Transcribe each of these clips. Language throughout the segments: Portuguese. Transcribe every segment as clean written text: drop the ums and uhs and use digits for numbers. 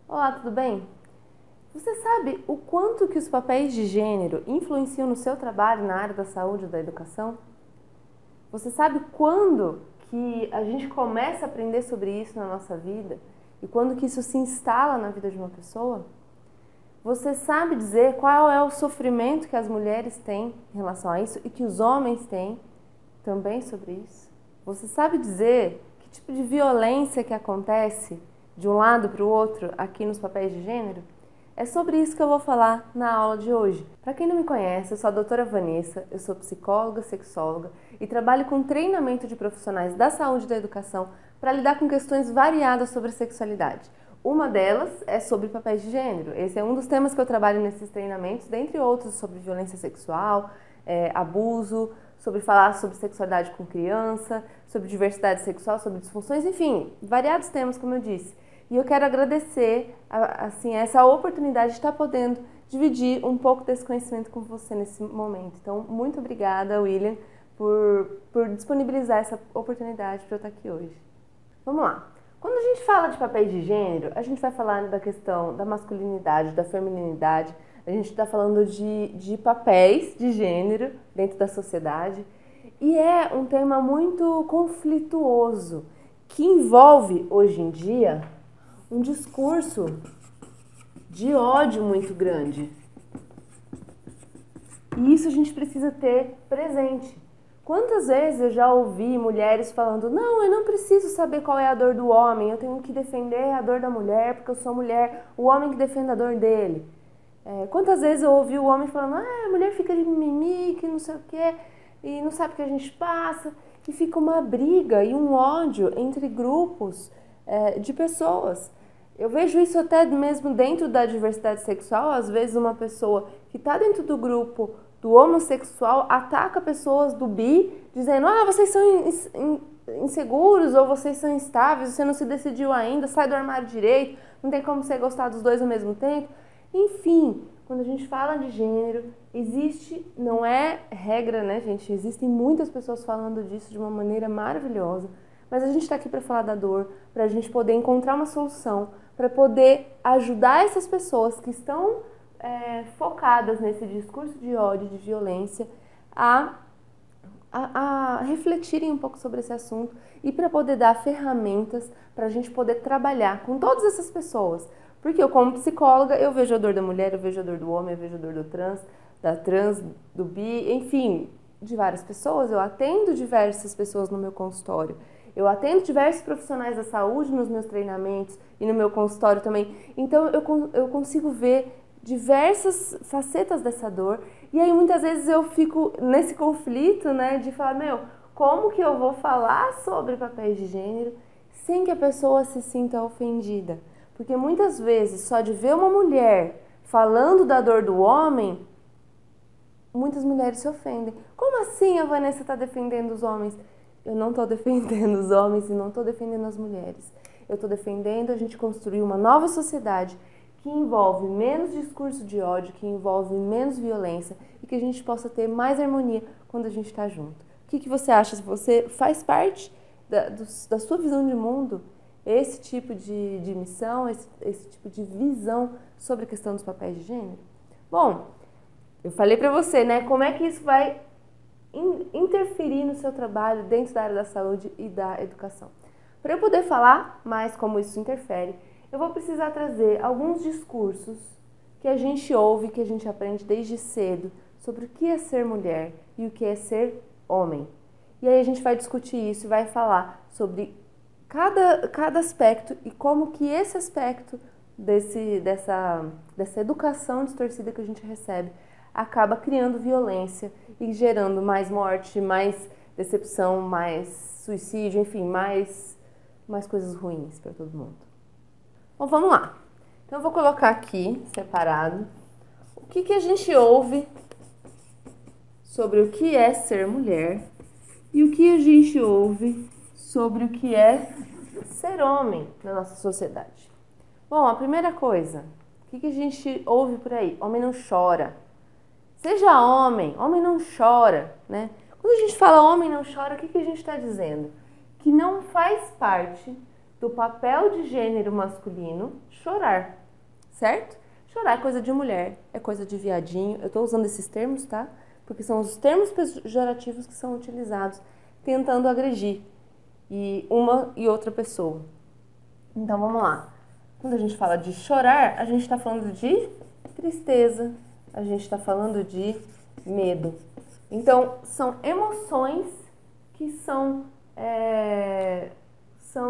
Olá, tudo bem? Você sabe o quanto que os papéis de gênero influenciam no seu trabalho na área da saúde ou da educação? Você sabe quando que a gente começa a aprender sobre isso na nossa vida e quando que isso se instala na vida de uma pessoa? Você sabe dizer qual é o sofrimento que as mulheres têm em relação a isso e que os homens têm também sobre isso? Você sabe dizer que tipo de violência que acontece de um lado para o outro aqui nos papéis de gênero? É sobre isso que eu vou falar na aula de hoje. Para quem não me conhece, eu sou a doutora Vanessa, eu sou psicóloga, sexóloga e trabalho com treinamento de profissionais da saúde e da educação para lidar com questões variadas sobre a sexualidade. Uma delas é sobre papéis de gênero. Esse é um dos temas que eu trabalho nesses treinamentos, dentre outros sobre violência sexual, abuso, sobre falar sobre sexualidade com criança, sobre diversidade sexual, sobre disfunções, enfim, variados temas, como eu disse. E eu quero agradecer assim, essa oportunidade de estar podendo dividir um pouco desse conhecimento com você nesse momento. Então, muito obrigada, William, por disponibilizar essa oportunidade para eu estar aqui hoje. Vamos lá. Quando a gente fala de papéis de gênero, a gente vai falar da questão da masculinidade, da feminilidade, a gente está falando de papéis de gênero dentro da sociedade e é um tema muito conflituoso que envolve, hoje em dia, um discurso de ódio muito grande. E isso a gente precisa ter presente. Quantas vezes eu já ouvi mulheres falando: não, eu não preciso saber qual é a dor do homem, eu tenho que defender a dor da mulher porque eu sou mulher, o homem que defende a dor dele. Quantas vezes eu ouvi o homem falando: a mulher fica de mimimi, que não sei o quê, e não sabe o que a gente passa, e fica uma briga e um ódio entre grupos de pessoas. Eu vejo isso até mesmo dentro da diversidade sexual. Às vezes uma pessoa que está dentro do grupo do homossexual ataca pessoas do bi, dizendo: vocês são inseguros, ou vocês são instáveis, você não se decidiu ainda, sai do armário direito, não tem como você gostar dos dois ao mesmo tempo. Enfim, quando a gente fala de gênero, existe, não é regra, né, gente? Existem muitas pessoas falando disso de uma maneira maravilhosa, mas a gente está aqui para falar da dor, para a gente poder encontrar uma solução, para poder ajudar essas pessoas que estão focadas nesse discurso de ódio, de violência, a refletirem um pouco sobre esse assunto e para poder dar ferramentas para a gente poder trabalhar com todas essas pessoas. Porque eu, como psicóloga, eu vejo a dor da mulher, eu vejo a dor do homem, eu vejo a dor do trans, da trans, do bi, enfim, de várias pessoas. Eu atendo diversas pessoas no meu consultório. Eu atendo diversos profissionais da saúde nos meus treinamentos e no meu consultório também. Então, eu consigo ver diversas facetas dessa dor. E aí, muitas vezes, eu fico nesse conflito, né, de falar: como que eu vou falar sobre papéis de gênero sem que a pessoa se sinta ofendida? Porque muitas vezes, só de ver uma mulher falando da dor do homem, muitas mulheres se ofendem. Como assim a Vanessa está defendendo os homens? Eu não estou defendendo os homens e não estou defendendo as mulheres. Eu estou defendendo a gente construir uma nova sociedade que envolve menos discurso de ódio, que envolve menos violência e que a gente possa ter mais harmonia quando a gente está junto. O que você acha? Se você faz parte da sua visão de mundo, esse tipo de missão, esse tipo de visão sobre a questão dos papéis de gênero? Bom, eu falei para você, né, como é que isso vai interferir no seu trabalho dentro da área da saúde e da educação. Para eu poder falar mais como isso interfere, eu vou precisar trazer alguns discursos que a gente ouve, que a gente aprende desde cedo, sobre o que é ser mulher e o que é ser homem. E aí a gente vai discutir isso e vai falar sobre cada aspecto e como que esse aspecto dessa educação distorcida que a gente recebe acaba criando violência e gerando mais morte, mais decepção, mais suicídio, enfim, mais coisas ruins para todo mundo. Bom, vamos lá. Então eu vou colocar aqui, separado, o que a gente ouve sobre o que é ser mulher e o que a gente ouve sobre o que é ser homem na nossa sociedade. Bom, a primeira coisa, o que a gente ouve por aí? Homem não chora. Seja homem não chora, né? Quando a gente fala homem não chora, o que a gente está dizendo? Que não faz parte do papel de gênero masculino chorar, certo? Chorar é coisa de mulher, é coisa de viadinho. Eu estou usando esses termos, tá? Porque são os termos pejorativos que são utilizados tentando agredir uma e outra pessoa. Então vamos lá. Quando a gente fala de chorar, a gente está falando de tristeza, a gente está falando de medo. Então são emoções que são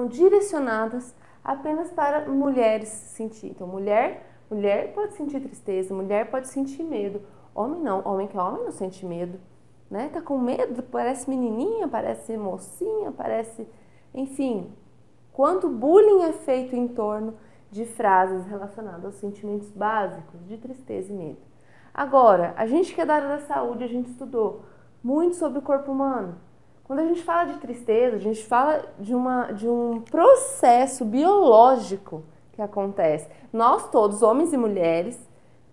direcionadas apenas para mulheres sentir. Então mulher pode sentir tristeza, mulher pode sentir medo. Homem não, homem que é homem não sente medo, né? Tá com medo, parece menininha, parece mocinha, parece... Enfim, quanto bullying é feito em torno de frases relacionadas aos sentimentos básicos de tristeza e medo. Agora, a gente que é da área da saúde, a gente estudou muito sobre o corpo humano. Quando a gente fala de tristeza, a gente fala de um processo biológico que acontece. Nós todos, homens e mulheres,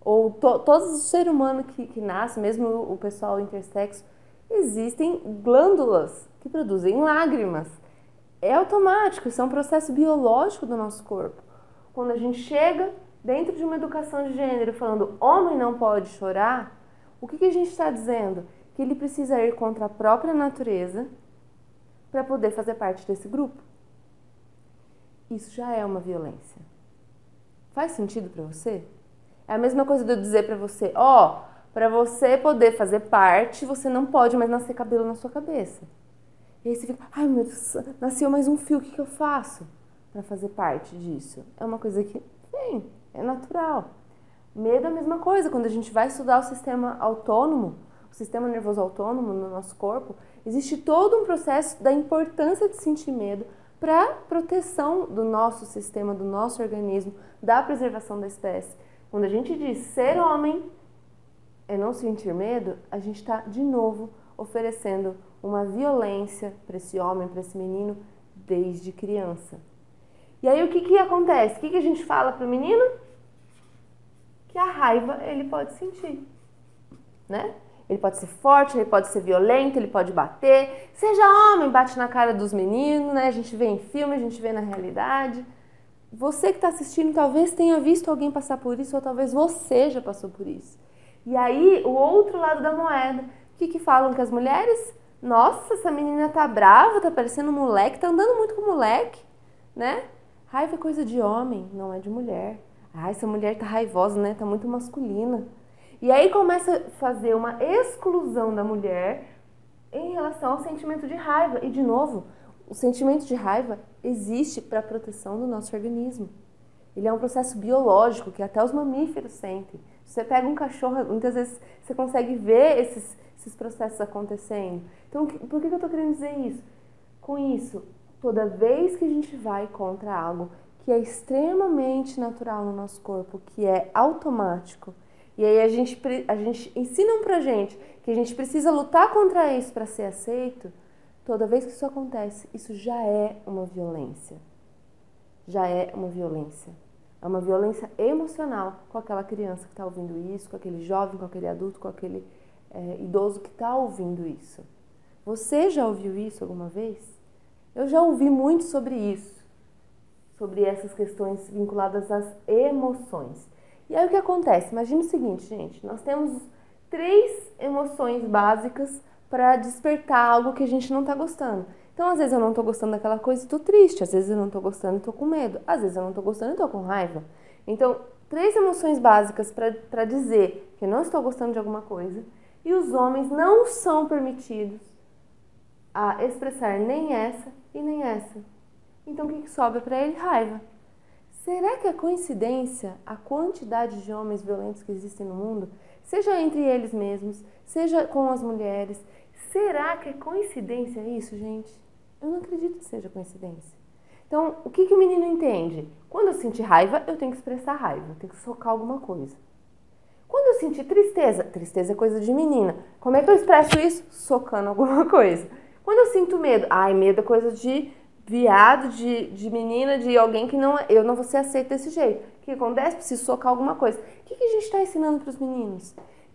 ou todos os seres humanos que nascem, mesmo o pessoal intersexo, existem glândulas que produzem lágrimas. É automático, isso é um processo biológico do nosso corpo. Quando a gente chega dentro de uma educação de gênero falando homem não pode chorar, o que a gente está dizendo? Que ele precisa ir contra a própria natureza para poder fazer parte desse grupo. Isso já é uma violência. Faz sentido para você? É a mesma coisa de eu dizer para você, para você poder fazer parte, você não pode mais nascer cabelo na sua cabeça. E aí você fica, ai meu Deus, nasceu mais um fio, o que eu faço para fazer parte disso? É uma coisa que vem, é natural. Medo é a mesma coisa, quando a gente vai estudar o sistema autônomo, o sistema nervoso autônomo no nosso corpo, existe todo um processo da importância de sentir medo para proteção do nosso sistema, do nosso organismo, da preservação da espécie. Quando a gente diz ser homem é não sentir medo, a gente está, de novo, oferecendo uma violência para esse homem, para esse menino, desde criança. E aí o que acontece? O que a gente fala para o menino? Que a raiva ele pode sentir, né? Ele pode ser forte, ele pode ser violento, ele pode bater. Seja homem, bate na cara dos meninos, né? A gente vê em filme, a gente vê na realidade. Você que está assistindo talvez tenha visto alguém passar por isso, ou talvez você já passou por isso. E aí, o outro lado da moeda, o que falam que as mulheres? Nossa, essa menina tá brava, tá parecendo um moleque, tá andando muito com moleque, né? Raiva é coisa de homem, não é de mulher. Essa mulher tá raivosa, né? Tá muito masculina. E aí começa a fazer uma exclusão da mulher em relação ao sentimento de raiva. E, de novo, o sentimento de raiva existe para a proteção do nosso organismo. Ele é um processo biológico que até os mamíferos sentem. Você pega um cachorro, muitas vezes você consegue ver esses processos acontecendo. Então, por que eu estou querendo dizer isso? Com isso, toda vez que a gente vai contra algo que é extremamente natural no nosso corpo, que é automático, e aí a gente ensinam pra gente que a gente precisa lutar contra isso para ser aceito, toda vez que isso acontece, isso já é uma violência. Já é uma violência. É uma violência emocional com aquela criança que está ouvindo isso, com aquele jovem, com aquele adulto, com aquele idoso que está ouvindo isso. Você já ouviu isso alguma vez? Eu já ouvi muito sobre isso, sobre essas questões vinculadas às emoções. E aí o que acontece? Imagina o seguinte, gente, nós temos 3 emoções básicas para despertar algo que a gente não está gostando. Então, às vezes eu não estou gostando daquela coisa e estou triste, às vezes eu não estou gostando e estou com medo, às vezes eu não estou gostando e estou com raiva. Então, 3 emoções básicas para dizer que eu não estou gostando de alguma coisa, e os homens não são permitidos a expressar nem essa e nem essa. Então, o que sobra para ele? Raiva. Será que é coincidência a quantidade de homens violentos que existem no mundo, seja entre eles mesmos, seja com as mulheres? Será que é coincidência isso, gente? Eu não acredito que seja coincidência. Então, o que o menino entende? Quando eu sentir raiva, eu tenho que expressar raiva, eu tenho que socar alguma coisa. Quando eu sentir tristeza, tristeza é coisa de menina. Como é que eu expresso isso? Socando alguma coisa. Quando eu sinto medo, medo é coisa de viado, de menina, de alguém que eu não vou ser aceita desse jeito. O que acontece? Preciso socar alguma coisa. O que a gente está ensinando para os meninos?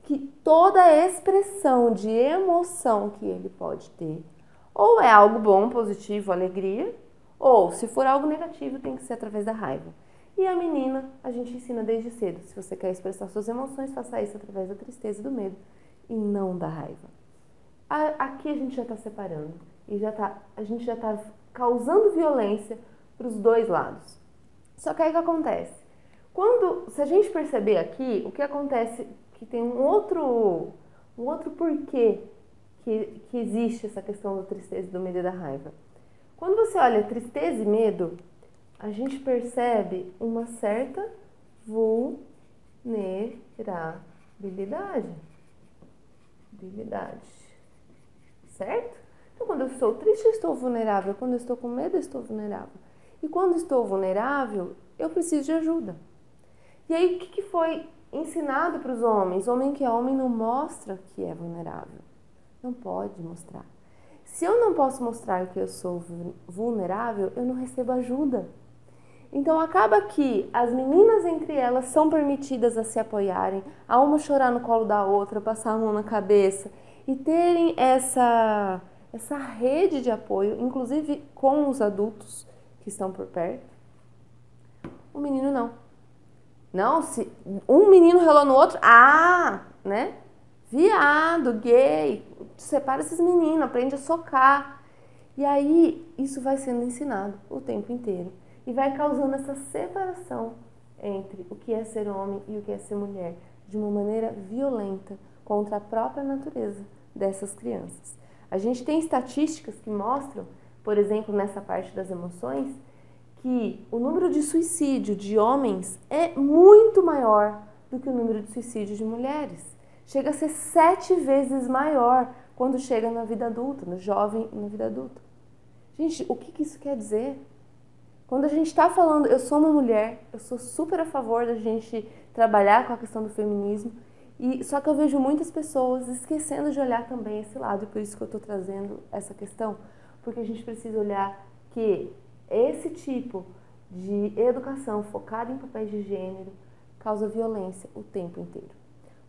que toda expressão de emoção que ele pode ter, ou é algo bom, positivo, alegria, ou se for algo negativo, tem que ser através da raiva. E a menina, a gente ensina desde cedo. Se você quer expressar suas emoções, faça isso através da tristeza e do medo, e não da raiva. Aqui a gente já está separando, e a gente já está causando violência para os dois lados. Só que aí o que acontece? Se a gente perceber aqui, o que acontece que tem um outro porquê que existe essa questão da tristeza, do medo e da raiva. Quando você olha tristeza e medo, a gente percebe uma certa vulnerabilidade. Certo? Então, quando eu estou triste, eu estou vulnerável. Quando eu estou com medo, eu estou vulnerável. E quando estou vulnerável, eu preciso de ajuda. E aí, o que foi ensinado para os homens? Homem que é homem não mostra que é vulnerável. Não pode mostrar. Se eu não posso mostrar que eu sou vulnerável, eu não recebo ajuda. Então, acaba que as meninas entre elas são permitidas a se apoiarem, a uma chorar no colo da outra, passar a mão na cabeça e terem essa rede de apoio, inclusive com os adultos que estão por perto. O menino não. Não, se um menino relou no outro, né? Viado, gay, separa esses meninos, aprende a socar. E aí, isso vai sendo ensinado o tempo inteiro. E vai causando essa separação entre o que é ser homem e o que é ser mulher, de uma maneira violenta contra a própria natureza dessas crianças. A gente tem estatísticas que mostram, por exemplo, nessa parte das emoções, que o número de suicídio de homens é muito maior do que o número de suicídio de mulheres. Chega a ser 7 vezes maior quando chega na vida adulta, no jovem e na vida adulta. Gente, o que isso quer dizer? Quando a gente está falando, eu sou uma mulher, eu sou super a favor da gente trabalhar com a questão do feminismo, só que eu vejo muitas pessoas esquecendo de olhar também esse lado, e por isso que eu estou trazendo essa questão, porque a gente precisa olhar que esse tipo de educação focada em papéis de gênero causa violência o tempo inteiro.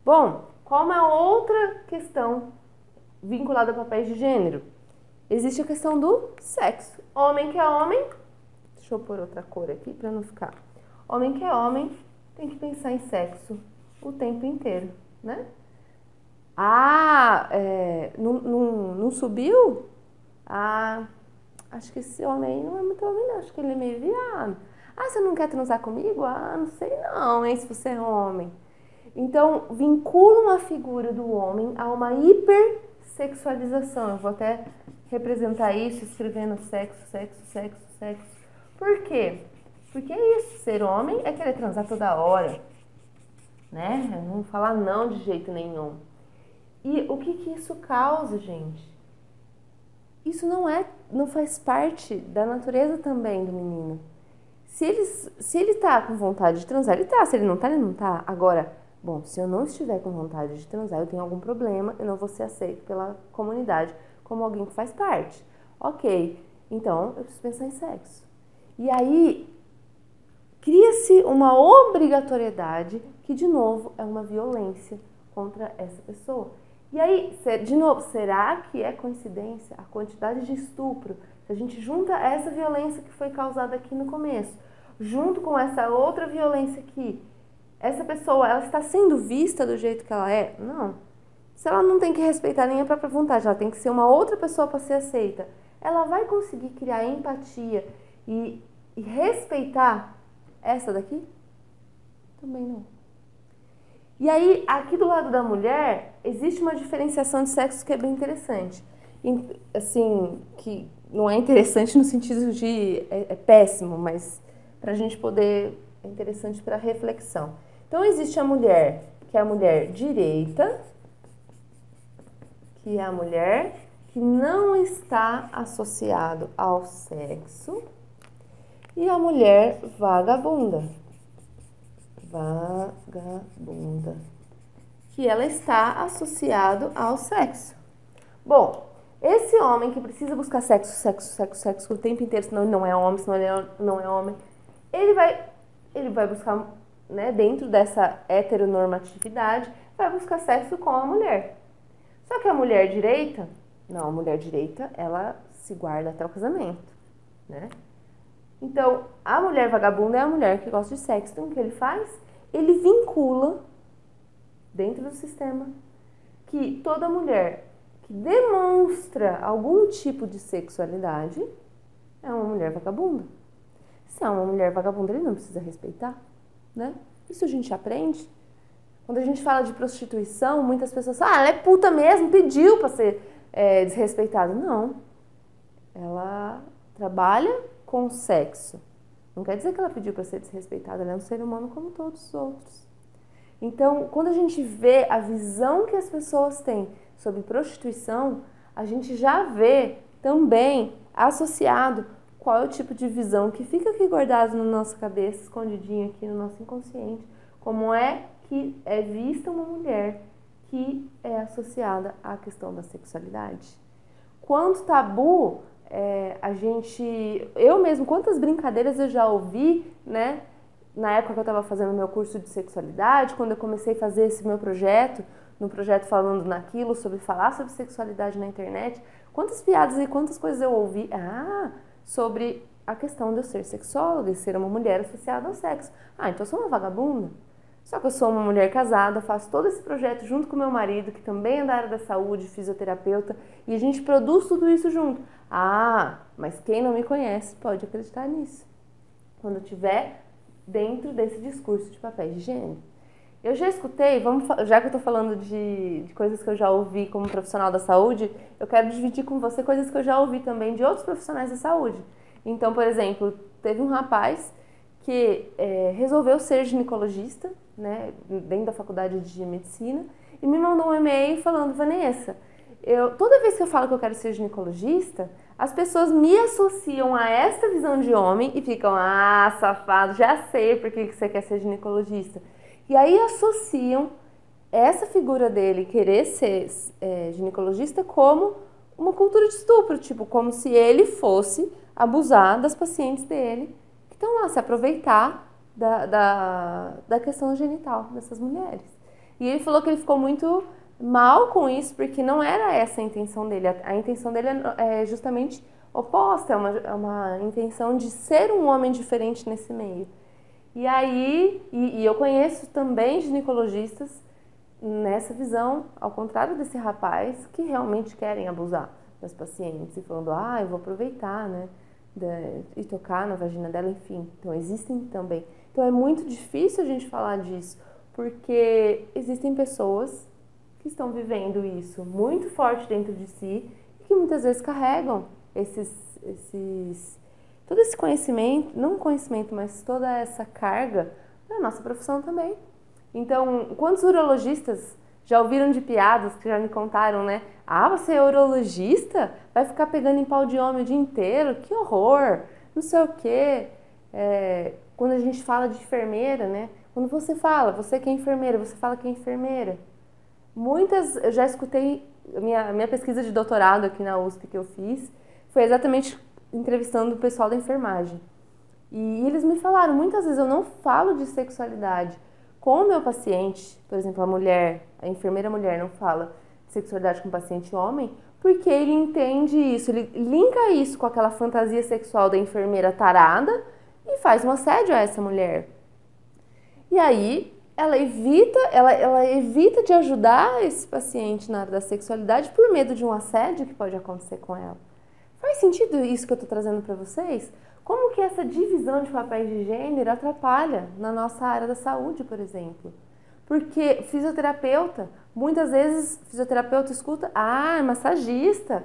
Bom, qual é a outra questão vinculada a papéis de gênero? Existe a questão do sexo. Homem que é homem, deixa eu pôr outra cor aqui para não ficar. Homem que é homem tem que pensar em sexo o tempo inteiro, né? Não subiu? Acho que esse homem aí não é muito homem, não. Acho que ele é meio viado. Você não quer transar comigo? Não sei não, hein, se você é homem. Então, vinculam a figura do homem a uma hipersexualização. Eu vou até representar isso escrevendo sexo. Por quê? Porque é isso, ser homem é querer transar toda hora, né? Não falar não de jeito nenhum. E o que isso causa, gente? Isso não faz parte da natureza também do menino. Se ele tá com vontade de transar, ele tá. Se ele não tá, ele não tá. Agora, bom, se eu não estiver com vontade de transar, eu tenho algum problema, eu não vou ser aceito pela comunidade como alguém que faz parte. Ok, então eu preciso pensar em sexo. E aí, cria-se uma obrigatoriedade que, de novo, é uma violência contra essa pessoa. E aí, de novo, será que é coincidência a quantidade de estupro? Se a gente junta essa violência que foi causada aqui no começo, junto com essa outra violência aqui, essa pessoa, ela está sendo vista do jeito que ela é? Não. Se ela não tem que respeitar nem a própria vontade, ela tem que ser uma outra pessoa para ser aceita, ela vai conseguir criar empatia e respeitar essa daqui? Também não. E aí, aqui do lado da mulher, existe uma diferenciação de sexo que é bem interessante. Assim, que não é interessante no sentido de é péssimo, mas pra gente poder, é interessante para reflexão. Então, existe a mulher, que é a mulher direita, que é a mulher que não está associado ao sexo, e a mulher vagabunda, que ela está associado ao sexo. Bom, esse homem que precisa buscar sexo o tempo inteiro, senão ele não é homem, ele vai buscar, né, dentro dessa heteronormatividade, vai buscar sexo com a mulher. Só que a mulher direita, não, a mulher direita, ela se guarda até o casamento, né? Então, a mulher vagabunda é a mulher que gosta de sexo. Então, o que ele faz? Ele vincula dentro do sistema que toda mulher que demonstra algum tipo de sexualidade é uma mulher vagabunda. Se é uma mulher vagabunda, ele não precisa respeitar, né? Isso a gente aprende. Quando a gente fala de prostituição, muitas pessoas falam, ela é puta mesmo, pediu para ser desrespeitada. Não. Ela trabalha com sexo. Não quer dizer que ela pediu para ser desrespeitada, ela é um ser humano como todos os outros. Então, quando a gente vê a visão que as pessoas têm sobre prostituição, a gente já vê também associado qual é o tipo de visão que fica aqui guardado na nossa cabeça, escondidinho aqui no nosso inconsciente, como é que é vista uma mulher que é associada à questão da sexualidade. Quanto tabu, eu mesmo, quantas brincadeiras eu já ouvi, né? Na época que eu estava fazendo meu curso de sexualidade, quando eu comecei a fazer esse meu projeto, no projeto Falando Naquilo, sobre falar sobre sexualidade na internet, quantas piadas e quantas coisas eu ouvi sobre a questão de eu ser sexóloga e ser uma mulher associada ao sexo. Então eu sou uma vagabunda? Só que eu sou uma mulher casada, faço todo esse projeto junto com meu marido, que também é da área da saúde, fisioterapeuta, e a gente produz tudo isso junto. Mas quem não me conhece pode acreditar nisso. Quando tiver dentro desse discurso de papéis de gênero. Eu já escutei, já que eu tô falando de coisas que eu já ouvi como profissional da saúde, eu quero dividir com você coisas que eu já ouvi também de outros profissionais da saúde. Então, por exemplo, teve um rapaz que resolveu ser ginecologista, né, dentro da faculdade de medicina, e me mandou um e-mail falando, Vanessa, toda vez que eu falo que eu quero ser ginecologista, as pessoas me associam a esta visão de homem e ficam, safado, já sei por que você quer ser ginecologista. E aí associam essa figura dele, querer ser ginecologista, como uma cultura de estupro, tipo, como se ele fosse abusar das pacientes dele, que estão lá se aproveitar da questão genital dessas mulheres. E ele falou que ele ficou muito mal com isso, porque não era essa a intenção dele. A intenção dele é justamente oposta, é uma intenção de ser um homem diferente nesse meio. E aí, eu conheço também ginecologistas nessa visão, ao contrário desse rapaz, que realmente querem abusar das pacientes e falando, eu vou aproveitar, né, e tocar na vagina dela, enfim. Então, existem também. Então, é muito difícil a gente falar disso, porque existem pessoas que estão vivendo isso muito forte dentro de si e que muitas vezes carregam todo esse conhecimento, não conhecimento, mas toda essa carga na nossa profissão também. Então, quantos urologistas já ouviram de piadas que já me contaram, né? Você é urologista? Vai ficar pegando em pau de homem o dia inteiro? Que horror! Não sei o quê. Quando a gente fala de enfermeira, né? Quando você fala, você que é enfermeira, você fala que é enfermeira. Eu já escutei, minha pesquisa de doutorado aqui na USP que eu fiz, foi exatamente entrevistando o pessoal da enfermagem. E eles me falaram, muitas vezes eu não falo de sexualidade com o meu paciente, por exemplo, a enfermeira mulher não fala de sexualidade com o paciente homem, porque ele entende isso, ele linka isso com aquela fantasia sexual da enfermeira tarada e faz um assédio a essa mulher. E aí ela evita de ajudar esse paciente na área da sexualidade por medo de um assédio que pode acontecer com ela. Faz sentido isso que eu estou trazendo para vocês? Como que essa divisão de papéis de gênero atrapalha na nossa área da saúde, por exemplo? Porque fisioterapeuta, muitas vezes fisioterapeuta escuta, é massagista,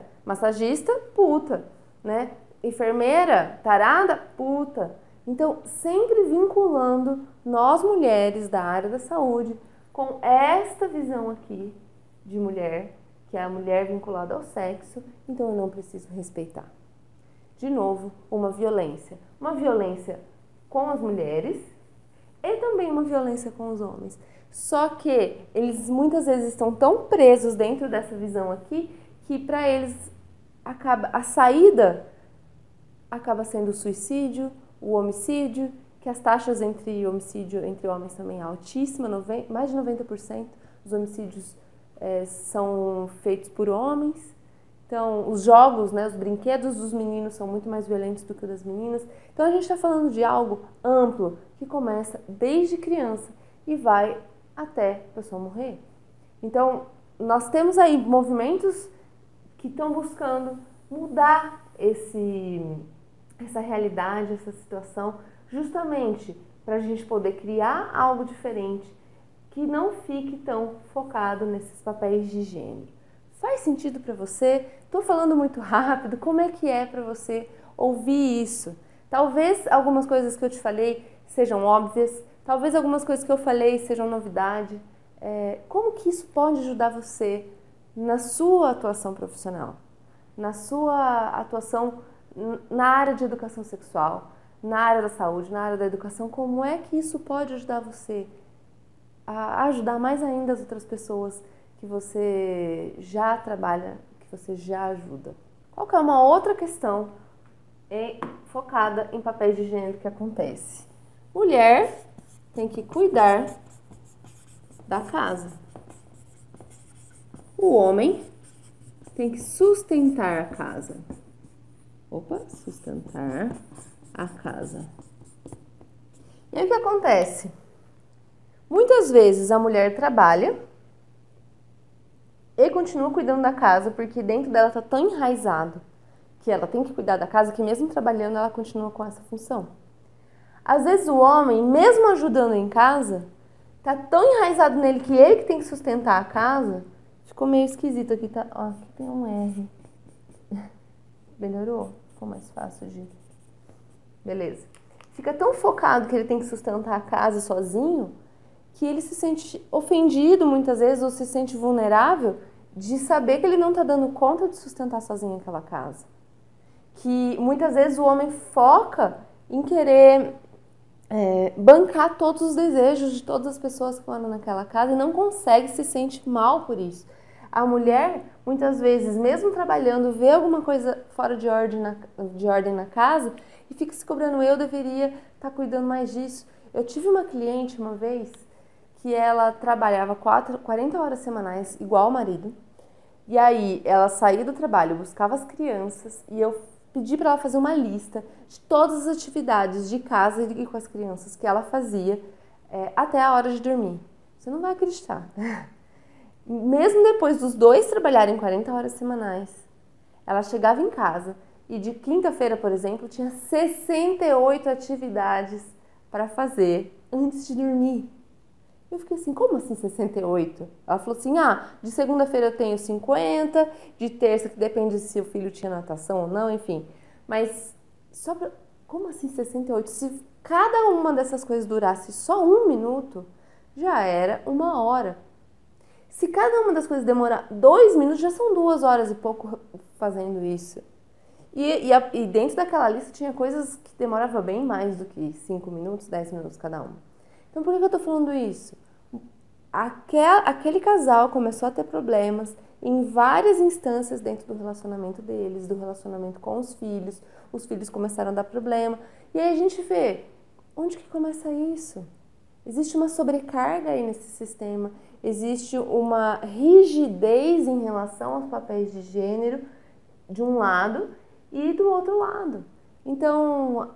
puta, né? Enfermeira, tarada, puta. Então, sempre vinculando nós mulheres da área da saúde com esta visão aqui de mulher, que é a mulher vinculada ao sexo, então eu não preciso respeitar. De novo, uma violência. Uma violência com as mulheres e também uma violência com os homens. Só que eles muitas vezes estão tão presos dentro dessa visão aqui que para eles a saída acaba sendo o suicídio, o homicídio, que as taxas entre homicídio entre homens também é altíssima, mais de 90%. os homicídios são feitos por homens. Então, os jogos, né, os brinquedos dos meninos são muito mais violentos do que os das meninas. Então, a gente está falando de algo amplo, que começa desde criança e vai até a pessoa morrer. Então, nós temos aí movimentos que estão buscando mudar essa realidade, essa situação, justamente para a gente poder criar algo diferente que não fique tão focado nesses papéis de gênero. Faz sentido para você? Estou falando muito rápido, como é que é para você ouvir isso? Talvez algumas coisas que eu te falei sejam óbvias, talvez algumas coisas que eu falei sejam novidade. Como que isso pode ajudar você na sua atuação profissional? Na sua atuação na área de educação sexual, na área da saúde, na área da educação, como é que isso pode ajudar você a ajudar mais ainda as outras pessoas que você já trabalha, que você já ajuda? Qual que é uma outra questão focada em papéis de gênero que acontece? Mulher tem que cuidar da casa. O homem tem que sustentar a casa. Sustentar a casa. E aí o que acontece? Muitas vezes a mulher trabalha e continua cuidando da casa, porque dentro dela está tão enraizado que ela tem que cuidar da casa, que mesmo trabalhando ela continua com essa função. Às vezes o homem, mesmo ajudando em casa, está tão enraizado nele que ele que tem que sustentar a casa. Ficou meio esquisito aqui, tá? Ó, aqui tem um R. Melhorou? Ficou mais fácil de... Beleza. Fica tão focado que ele tem que sustentar a casa sozinho que ele se sente ofendido muitas vezes ou se sente vulnerável de saber que ele não está dando conta de sustentar sozinho aquela casa. Que muitas vezes o homem foca em querer bancar todos os desejos de todas as pessoas que moram naquela casa e não consegue, se sente mal por isso. A mulher, muitas vezes, mesmo trabalhando, vê alguma coisa fora de ordem na casa e fica se cobrando, eu deveria estar cuidando mais disso. Eu tive uma cliente uma vez que ela trabalhava 40 horas semanais, igual o marido, e aí ela saía do trabalho, buscava as crianças e eu pedi para ela fazer uma lista de todas as atividades de casa e com as crianças que ela fazia até a hora de dormir. Você não vai acreditar. Mesmo depois dos dois trabalharem 40 horas semanais, ela chegava em casa e de quinta-feira, por exemplo, tinha 68 atividades para fazer antes de dormir. Eu fiquei assim, como assim 68? Ela falou assim, de segunda-feira eu tenho 50, de terça, que depende se o filho tinha natação ou não, enfim. Mas, como assim 68? Se cada uma dessas coisas durasse só 1 minuto, já era 1 hora. Se cada uma das coisas demorar 2 minutos, já são 2 horas e pouco fazendo isso. E dentro daquela lista tinha coisas que demoravam bem mais do que 5 minutos, 10 minutos cada uma. Então, por que eu tô falando isso? Aquele casal começou a ter problemas em várias instâncias dentro do relacionamento deles, do relacionamento com os filhos começaram a dar problema. E aí a gente vê, onde que começa isso? Existe uma sobrecarga aí nesse sistema, existe uma rigidez em relação aos papéis de gênero de um lado e do outro lado. Então,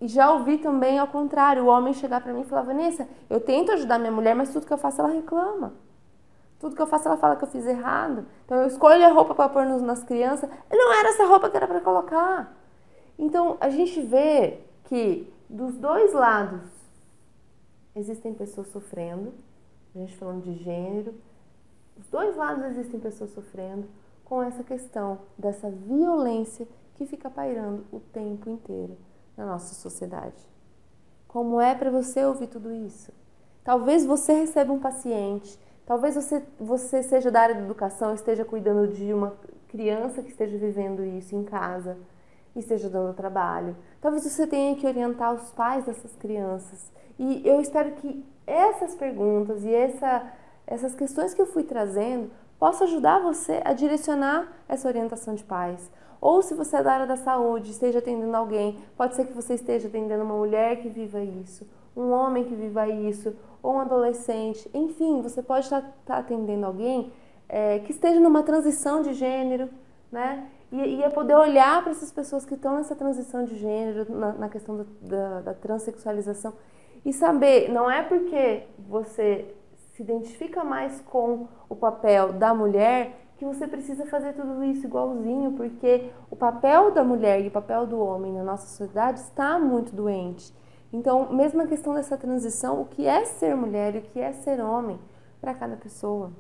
já ouvi também ao contrário, o homem chegar pra mim e falar, Vanessa, eu tento ajudar minha mulher, mas tudo que eu faço ela reclama. Tudo que eu faço ela fala que eu fiz errado. Então eu escolho a roupa para pôr nas crianças, e não era essa roupa que era para colocar. Então a gente vê que dos dois lados existem pessoas sofrendo, a gente falando de gênero, dos dois lados existem pessoas sofrendo com essa questão dessa violência que fica pairando o tempo inteiro na nossa sociedade. Como é para você ouvir tudo isso? Talvez você receba um paciente, talvez você seja da área da educação, esteja cuidando de uma criança que esteja vivendo isso em casa e esteja dando trabalho. Talvez você tenha que orientar os pais dessas crianças. E eu espero que essas perguntas e essas questões que eu fui trazendo possam ajudar você a direcionar essa orientação de pais. Ou se você é da área da saúde, esteja atendendo alguém, pode ser que você esteja atendendo uma mulher que viva isso, um homem que viva isso, ou um adolescente, enfim, você pode estar atendendo alguém que esteja numa transição de gênero, né? E é poder olhar para essas pessoas que estão nessa transição de gênero, na questão da transexualização, e saber, não é porque você se identifica mais com o papel da mulher que você precisa fazer tudo isso igualzinho, porque o papel da mulher e o papel do homem na nossa sociedade está muito doente. Então, mesmo a questão dessa transição, o que é ser mulher e o que é ser homem para cada pessoa.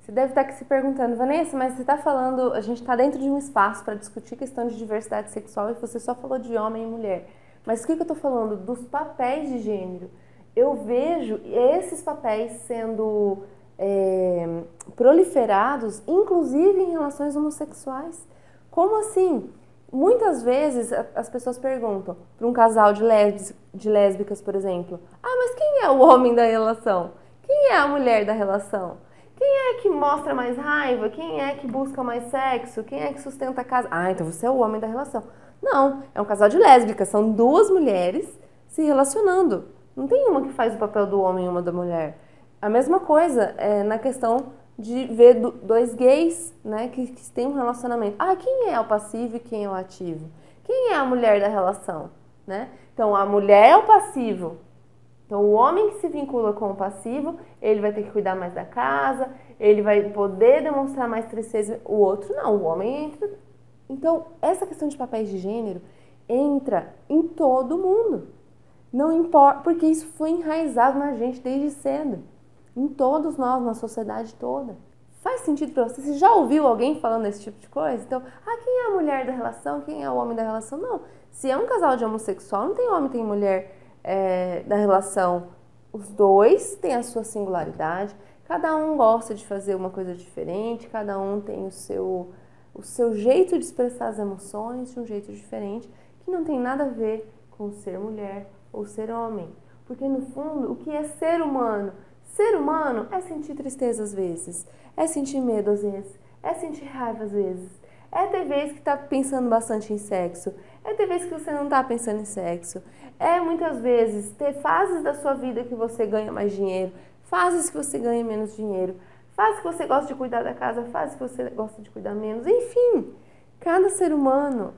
Você deve estar aqui se perguntando, Vanessa, mas você está falando, a gente está dentro de um espaço para discutir questão de diversidade sexual e você só falou de homem e mulher. Mas o que eu estou falando? Dos papéis de gênero. Eu vejo esses papéis sendo proliferados, inclusive em relações homossexuais. Como assim? Muitas vezes as pessoas perguntam para um casal de lésbicas, por exemplo, mas quem é o homem da relação? Quem é a mulher da relação? Quem é que mostra mais raiva? Quem é que busca mais sexo? Quem é que sustenta a casa? Então você é o homem da relação. Não, é um casal de lésbicas, são duas mulheres se relacionando. Não tem uma que faz o papel do homem e uma da mulher. A mesma coisa na questão de ver dois gays, né, que têm um relacionamento. Quem é o passivo e quem é o ativo? Quem é a mulher da relação? Né? Então, a mulher é o passivo. Então, o homem que se vincula com o passivo, ele vai ter que cuidar mais da casa, ele vai poder demonstrar mais tristeza. O outro não, o homem entra. Então, essa questão de papéis de gênero entra em todo mundo. Não importa, porque isso foi enraizado na gente desde cedo. Em todos nós, na sociedade toda. Faz sentido pra você? Você já ouviu alguém falando esse tipo de coisa? Então, quem é a mulher da relação? Quem é o homem da relação? Não. Se é um casal de homossexual, não tem homem, tem mulher da relação. Os dois têm a sua singularidade. Cada um gosta de fazer uma coisa diferente. Cada um tem o seu jeito de expressar as emoções de um jeito diferente, que não tem nada a ver com ser mulher ou ser homem. Porque, no fundo, o que é ser humano? Ser humano é sentir tristeza às vezes, é sentir medo às vezes, é sentir raiva às vezes, é ter vezes que está pensando bastante em sexo, é ter vezes que você não está pensando em sexo, é muitas vezes ter fases da sua vida que você ganha mais dinheiro, fases que você ganha menos dinheiro, fases que você gosta de cuidar da casa, fases que você gosta de cuidar menos, enfim, cada ser humano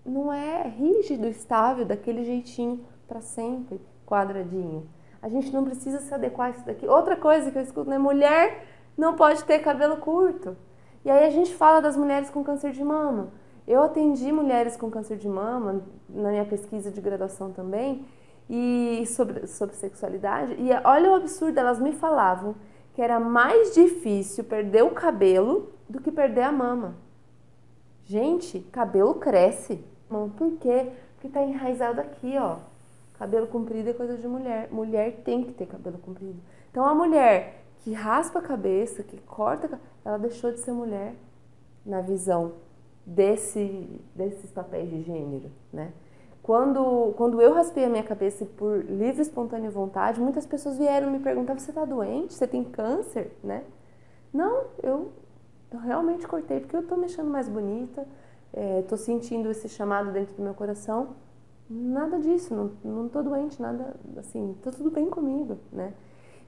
não é rígido, estável, daquele jeitinho para sempre. Quadradinho. A gente não precisa se adequar a isso daqui. Outra coisa que eu escuto, né? Mulher não pode ter cabelo curto. E aí a gente fala das mulheres com câncer de mama. Eu atendi mulheres com câncer de mama na minha pesquisa de graduação também, e sobre sexualidade. E olha o absurdo, elas me falavam que era mais difícil perder o cabelo do que perder a mama. Gente, cabelo cresce. Por quê? Porque tá enraizado aqui, ó. Cabelo comprido é coisa de mulher. Mulher tem que ter cabelo comprido. Então, a mulher que raspa a cabeça, que corta, ela deixou de ser mulher na visão desses papéis de gênero, né? Quando eu raspei a minha cabeça por livre e espontânea vontade, muitas pessoas vieram me perguntar, você tá doente? Você tem câncer? Né? Não, eu realmente cortei porque eu tô me achando mais bonita, tô sentindo esse chamado dentro do meu coração. Nada disso, não tô doente, nada assim, tá tudo bem comigo, né?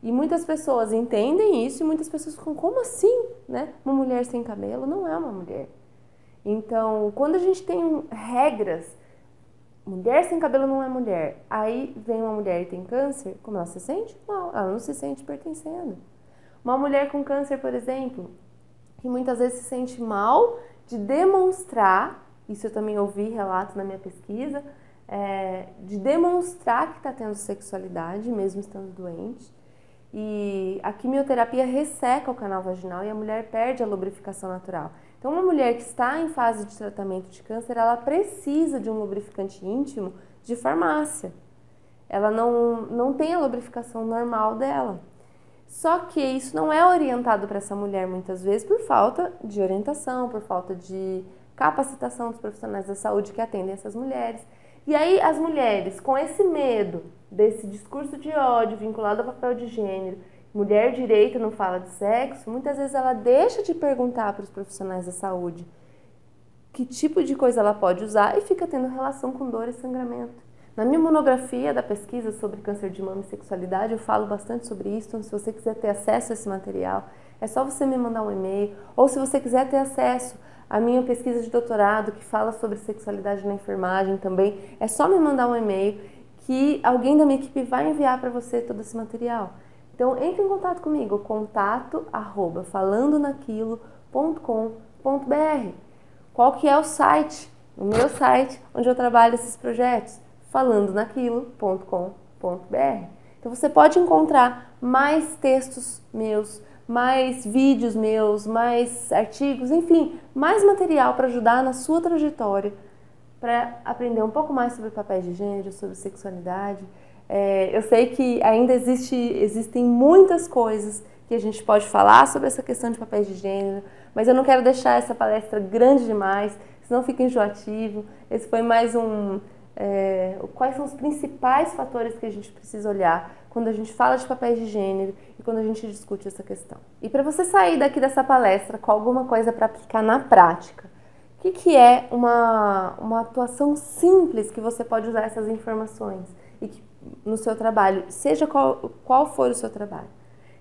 E muitas pessoas entendem isso e muitas pessoas ficam, como assim, né? Uma mulher sem cabelo não é uma mulher. Então, quando a gente tem regras, mulher sem cabelo não é mulher, aí vem uma mulher e tem câncer, como ela se sente? Não, ela não se sente pertencendo. Uma mulher com câncer, por exemplo, que muitas vezes se sente mal de demonstrar, isso eu também ouvi relatos na minha pesquisa, de demonstrar que está tendo sexualidade, mesmo estando doente. E a quimioterapia resseca o canal vaginal e a mulher perde a lubrificação natural. Então, uma mulher que está em fase de tratamento de câncer, ela precisa de um lubrificante íntimo de farmácia. Ela não tem a lubrificação normal dela. Só que isso não é orientado para essa mulher muitas vezes por falta de orientação, por falta de capacitação dos profissionais da saúde que atendem essas mulheres. E aí as mulheres, com esse medo desse discurso de ódio vinculado ao papel de gênero, mulher direita não fala de sexo, muitas vezes ela deixa de perguntar para os profissionais da saúde que tipo de coisa ela pode usar e fica tendo relação com dor e sangramento. Na minha monografia da pesquisa sobre câncer de mama e sexualidade, eu falo bastante sobre isso, então se você quiser ter acesso a esse material, é só você me mandar um e-mail, ou se você quiser ter acesso à minha pesquisa de doutorado, que fala sobre sexualidade na enfermagem também, é só me mandar um e-mail que alguém da minha equipe vai enviar para você todo esse material. Então, entre em contato comigo, contato@falandonaquilo.com.br. Qual que é o site? O meu site, onde eu trabalho esses projetos? falandonaquilo.com.br. Então você pode encontrar mais textos meus, mais vídeos meus, mais artigos, enfim, mais material para ajudar na sua trajetória, para aprender um pouco mais sobre papéis de gênero, sobre sexualidade. Eu sei que ainda existem muitas coisas que a gente pode falar sobre essa questão de papéis de gênero, mas eu não quero deixar essa palestra grande demais, senão fica enjoativo. Esse foi mais quais são os principais fatores que a gente precisa olhar quando a gente fala de papéis de gênero e quando a gente discute essa questão. E para você sair daqui dessa palestra com alguma coisa para aplicar na prática, o que é uma atuação simples que você pode usar essas informações e que, no seu trabalho, seja qual for o seu trabalho?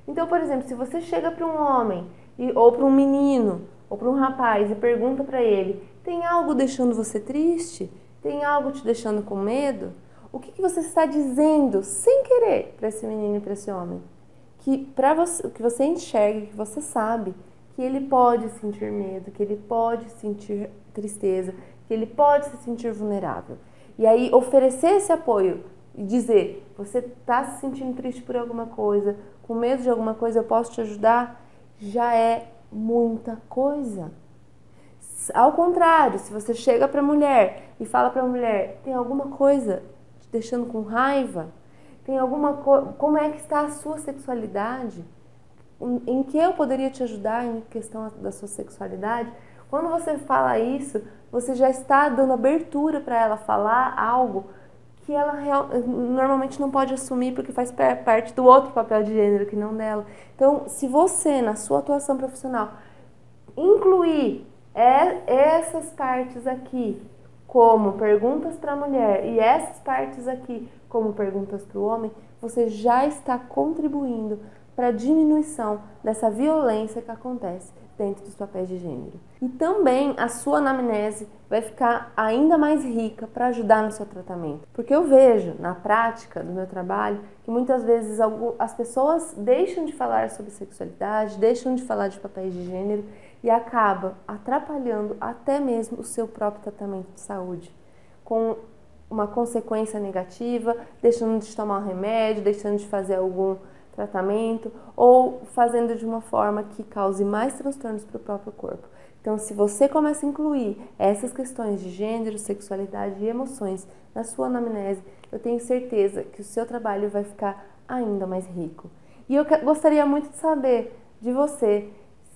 Então, por exemplo, se você chega para um homem ou para um menino ou para um rapaz e pergunta para ele: tem algo deixando você triste? Tem algo te deixando com medo? O que você está dizendo sem querer para esse menino e para esse homem? Que você enxergue, que você sabe que ele pode sentir medo, que ele pode sentir tristeza, que ele pode se sentir vulnerável. E aí oferecer esse apoio e dizer: você está se sentindo triste por alguma coisa, com medo de alguma coisa, eu posso te ajudar, já é muita coisa. Ao contrário, se você chega para a mulher e fala para a mulher: tem alguma coisa te deixando com raiva? Tem como é que está a sua sexualidade? Em que eu poderia te ajudar em questão da sua sexualidade? Quando você fala isso, você já está dando abertura para ela falar algo que ela normalmente não pode assumir porque faz parte do outro papel de gênero que não dela. Então, se você, na sua atuação profissional, incluir essas partes aqui como perguntas para a mulher e essas partes aqui como perguntas para o homem, você já está contribuindo para a diminuição dessa violência que acontece dentro dos papéis de gênero. E também a sua anamnese vai ficar ainda mais rica para ajudar no seu tratamento. Porque eu vejo, na prática do meu trabalho, que muitas vezes as pessoas deixam de falar sobre sexualidade, deixam de falar de papéis de gênero e acaba atrapalhando até mesmo o seu próprio tratamento de saúde, com uma consequência negativa, deixando de tomar um remédio, deixando de fazer algum tratamento ou fazendo de uma forma que cause mais transtornos para o próprio corpo. Então, se você começa a incluir essas questões de gênero, sexualidade e emoções na sua anamnese, eu tenho certeza que o seu trabalho vai ficar ainda mais rico. E eu gostaria muito de saber de você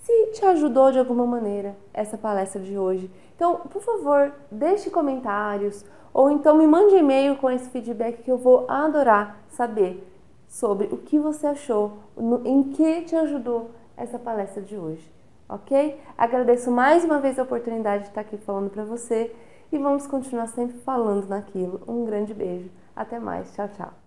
se te ajudou de alguma maneira essa palestra de hoje. Então, por favor, deixe comentários ou então me mande e-mail com esse feedback que eu vou adorar saber sobre o que você achou, em que te ajudou essa palestra de hoje, ok? Agradeço mais uma vez a oportunidade de estar aqui falando para você e vamos continuar sempre falando naquilo. Um grande beijo. Até mais. Tchau, tchau.